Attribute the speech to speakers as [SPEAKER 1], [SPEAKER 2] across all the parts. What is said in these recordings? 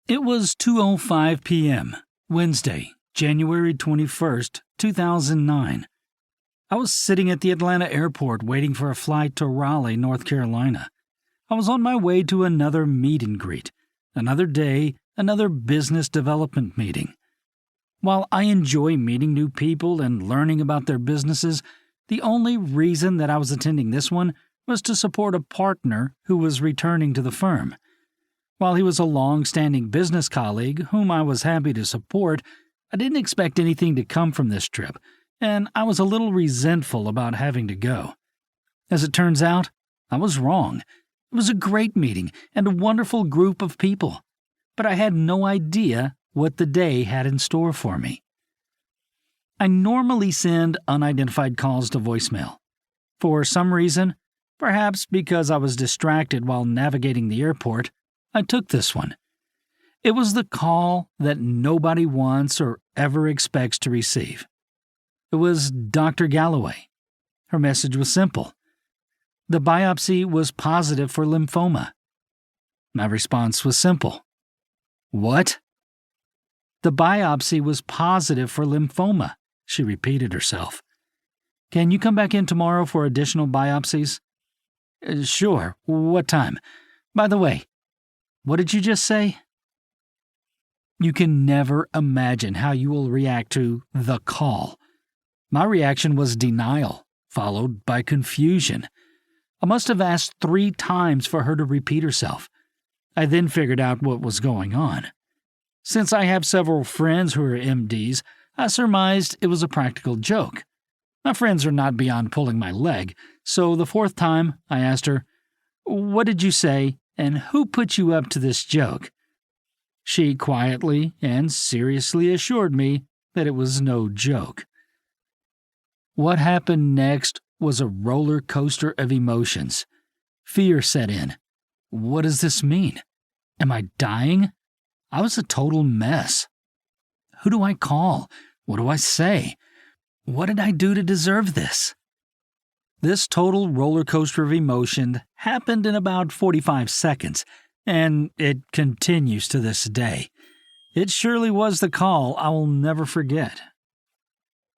[SPEAKER 1] It was 2:05 p.m., Wednesday, January 21st, 2009. I was sitting at the Atlanta airport waiting for a flight to Raleigh, North Carolina. I was on my way to another meet and greet, another day, another business development meeting. While I enjoy meeting new people and learning about their businesses, the only reason that I was attending this one was to support a partner who was returning to the firm. While he was a long-standing business colleague whom I was happy to support, I didn't expect anything to come from this trip, and I was a little resentful about having to go. As it turns out, I was wrong. It was a great meeting and a wonderful group of people, but I had no idea what the day had in store for me. I normally send unidentified calls to voicemail. For some reason, perhaps because I was distracted while navigating the airport, I took this one. It was the call that nobody wants or ever expects to receive. It was Dr. Galloway. Her message was simple. The biopsy was positive for lymphoma. My response was simple. What? The biopsy was positive for lymphoma, she repeated herself. Can you come back in tomorrow for additional biopsies? Sure. What time? By the way, what did you just say? You can never imagine how you will react to the call. My reaction was denial, followed by confusion. I must have asked 3 times for her to repeat herself. I then figured out what was going on. Since I have several friends who are MDs, I surmised it was a practical joke. My friends are not beyond pulling my leg, so the 4th time I asked her, "What did you say, and who put you up to this joke?" She quietly and seriously assured me that it was no joke. What happened next was a roller coaster of emotions. Fear set in. What does this mean? Am I dying? I was a total mess. Who do I call? What do I say? What did I do to deserve this? This total roller coaster of emotion happened in about 45 seconds, and it continues to this day. It surely was the call I will never forget.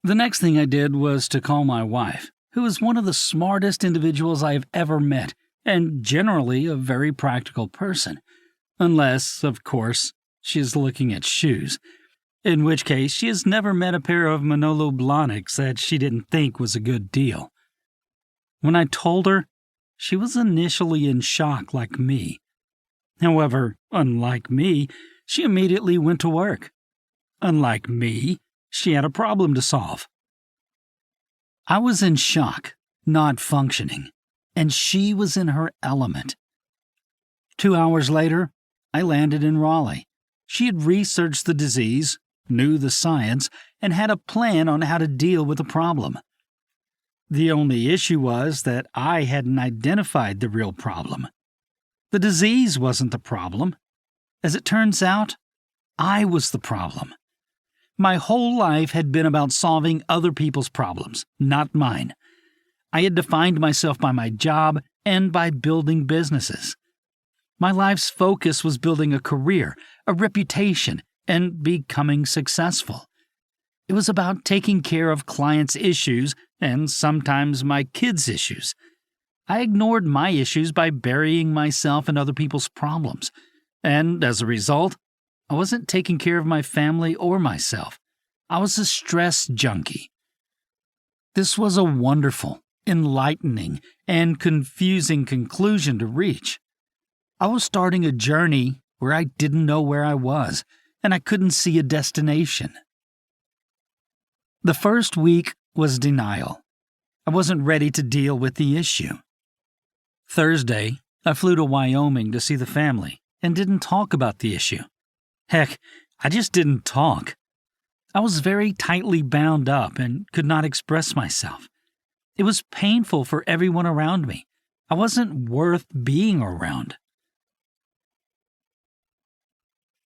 [SPEAKER 1] The next thing I did was to call my wife, who is one of the smartest individuals I have ever met, and generally a very practical person. Unless, of course, she is looking at shoes, in which case she has never met a pair of Manolo Blahniks that she didn't think was a good deal. When I told her, she was initially in shock like me. However, unlike me, she immediately went to work. Unlike me, she had a problem to solve. I was in shock, not functioning, and she was in her element. 2 hours later, I landed in Raleigh. She had researched the disease, knew the science, and had a plan on how to deal with the problem. The only issue was that I hadn't identified the real problem. The disease wasn't the problem. As it turns out, I was the problem. My whole life had been about solving other people's problems, not mine. I had defined myself by my job and by building businesses. My life's focus was building a career, a reputation, and becoming successful. It was about taking care of clients' issues and sometimes my kids' issues. I ignored my issues by burying myself in other people's problems, and as a result, I wasn't taking care of my family or myself. I was a stress junkie. This was a wonderful, enlightening, and confusing conclusion to reach. I was starting a journey where I didn't know where I was, and I couldn't see a destination. The first week was denial. I wasn't ready to deal with the issue. Thursday, I flew to Wyoming to see the family and didn't talk about the issue. Heck, I just didn't talk. I was very tightly bound up and could not express myself. It was painful for everyone around me. I wasn't worth being around.